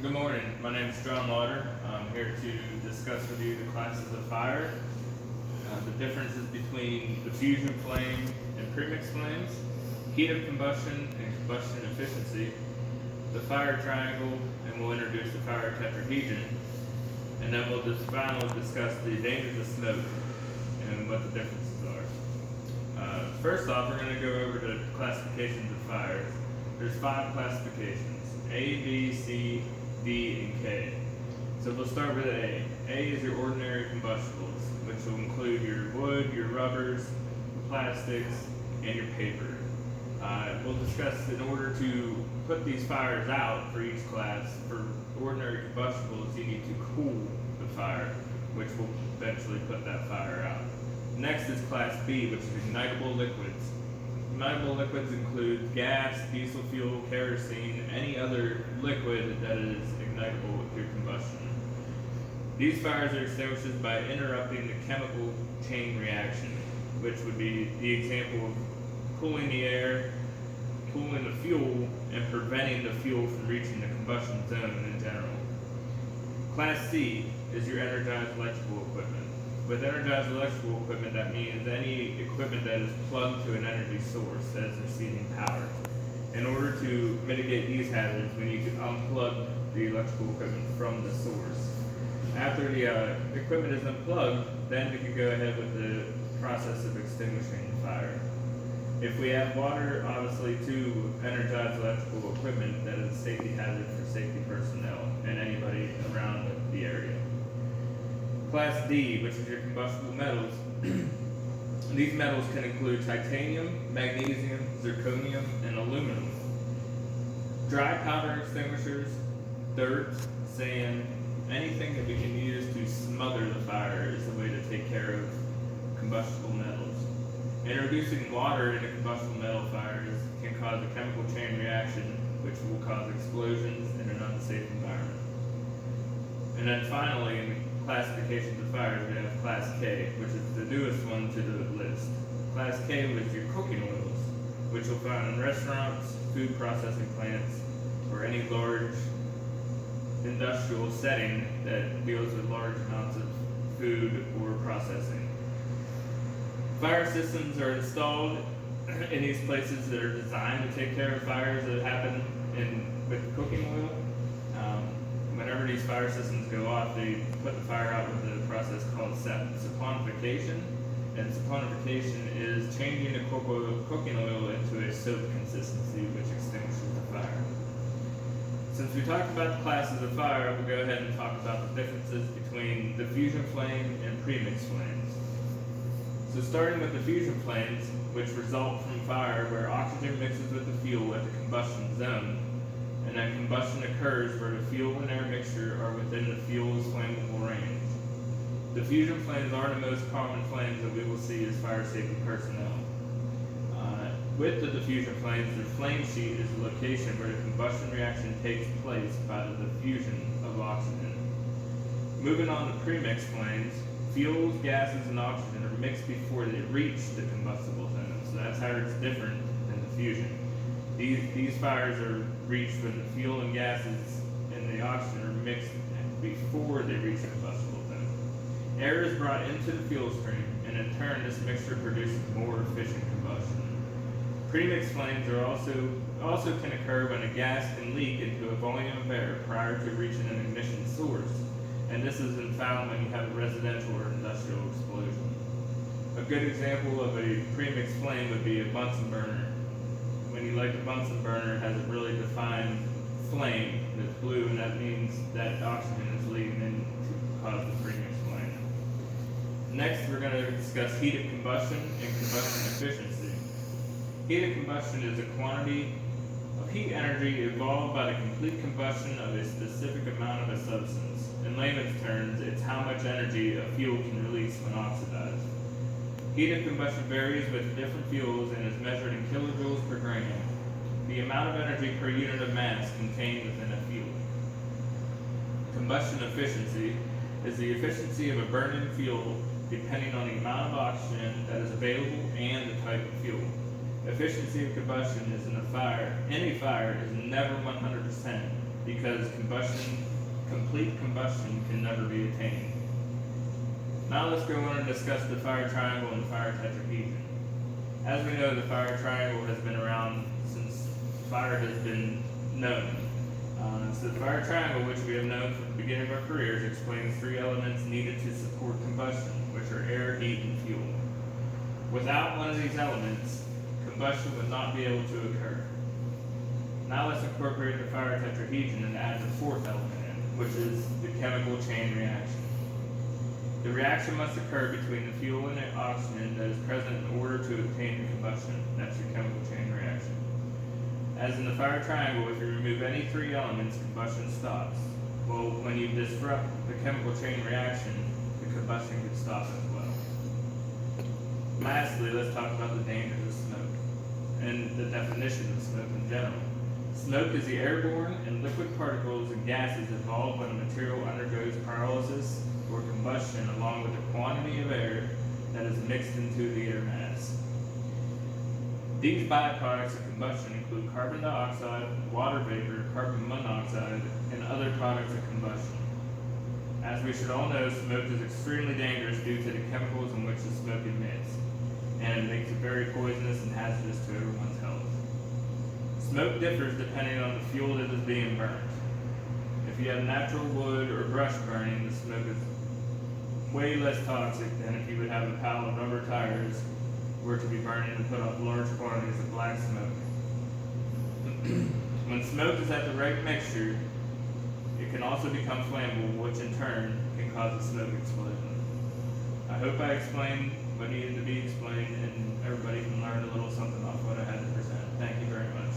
Good morning. My name is John Lauder. I'm here to discuss with you the classes of fire, the differences between diffusion flame and premixed flames, heat of combustion and combustion efficiency, the fire triangle, and we'll introduce the fire tetrahedron, and then we'll just finally discuss the dangers of smoke and what the differences are. First off, we're going to go over the classifications of fires. There's 5 classifications: A, B, C, D, and K. So we'll start with A. A is your ordinary combustibles, which will include your wood, your rubbers, plastics, and your paper. We'll discuss in order to put these fires out for each class. For ordinary combustibles, you need to cool the fire, which will eventually put that fire out. Next is Class B, which is ignitable liquids. Ignitable liquids include gas, diesel fuel, kerosene, any other liquid that is ignitable with your combustion. These fires are extinguished by interrupting the chemical chain reaction, which would be the example of cooling the air, cooling the fuel, and preventing the fuel from reaching the combustion zone in general. Class C is your energized electrical equipment. With energized electrical equipment, that means any equipment that is plugged to an energy source that is receiving power. In order to mitigate these hazards, we need to unplug the electrical equipment from the source. After the equipment is unplugged, then we can go ahead with the process of extinguishing the fire. If we add water, obviously, to energized electrical equipment, that is a safety hazard for safety personnel and anybody around the area. Class D, which is your combustible metals. These metals can include titanium, magnesium, zirconium, and aluminum. Dry powder extinguishers, dirt, sand, anything that we can use to smother the fire is the way to take care of combustible metals. Introducing water into combustible metal fires can cause a chemical chain reaction, which will cause explosions in an unsafe environment. And then finally, in the classifications of fires, we have Class K, which is the newest one to the list. Class K was your cooking oils, which you'll find in restaurants, food processing plants, or any large industrial setting that deals with large amounts of food or processing. Fire systems are installed in these places that are designed to take care of fires that happen with cooking oil. Whenever these fire systems go off, they put the fire out with a process called saponification. And saponification is changing the cooking oil into a soap consistency, which extinguishes the fire. Since we talked about the classes of fire, we'll go ahead and talk about the differences between diffusion flame and premixed flames. So starting with diffusion flames, which result from fire where oxygen mixes with the fuel at the combustion zone, and then combustion occurs where the fuel and air mixture are within the fuel's flammable range. Diffusion flames are the most common flames that we will see as fire safety personnel. With the diffusion flames, the flame sheet is the location where the combustion reaction takes place by the diffusion of oxygen. Moving on to premixed flames, fuels, gases, and oxygen are mixed before they reach the combustible zone, so that's how it's different than diffusion. These fires are reached when the fuel and gases and the oxygen are mixed before they reach the combustible zone. Air is brought into the fuel stream, and in turn, this mixture produces more efficient combustion. Premixed flames are also can occur when a gas can leak into a volume of air prior to reaching an ignition source, and this is found when you have a residential or industrial explosion. A good example of a premixed flame would be a Bunsen burner. When you light the Bunsen burner, it has a really defined flame that's blue, and that means that oxygen is leaving in to cause the premixed flame. Next, we're going to discuss heat of combustion and combustion efficiency. Heat of combustion is a quantity of heat energy evolved by the complete combustion of a specific amount of a substance. In layman's terms, it's how much energy a fuel can release when oxidized. Heat of combustion varies with different fuels and is measured in kilojoules per gram, the amount of energy per unit of mass contained within a fuel. Combustion efficiency is the efficiency of a burning fuel depending on the amount of oxygen that is available and the type of fuel. Efficiency of combustion is any fire is never 100%, because complete combustion can never be attained. Now let's go on and discuss the fire triangle and the fire tetrahedron. As we know, the fire triangle has been around since fire has been known. So the fire triangle, which we have known from the beginning of our careers, explains three elements needed to support combustion, which are air, heat, and fuel. Without one of these elements, combustion would not be able to occur. Now let's incorporate the fire tetrahedron and add the fourth element in, which is the chemical chain reaction. The reaction must occur between the fuel and the oxygen that is present in order to obtain the combustion. That's your chemical chain reaction. As in the fire triangle, if you remove any three elements, combustion stops. Well, when you disrupt the chemical chain reaction, the combustion can stop as well. Lastly, let's talk about the dangers of smoke and the definition of smoke in general. Smoke is the airborne and liquid particles and gases involved when a material undergoes pyrolysis or combustion along with a quantity of air that is mixed into the air mass. These byproducts of combustion include carbon dioxide, water vapor, carbon monoxide, and other products of combustion. As we should all know, smoke is extremely dangerous due to the chemicals in which the smoke emits, and it makes it very poisonous and hazardous to everyone's health. Smoke differs depending on the fuel that is being burned. If you have natural wood or brush burning, the smoke is way less toxic than if you would have a pile of rubber tires were to be burning and put off large quantities of black smoke. When smoke is at the right mixture, it can also become flammable, which in turn can cause a smoke explosion. I hope I explained what needed to be explained and everybody can learn a little something off what I had to present. Thank you very much.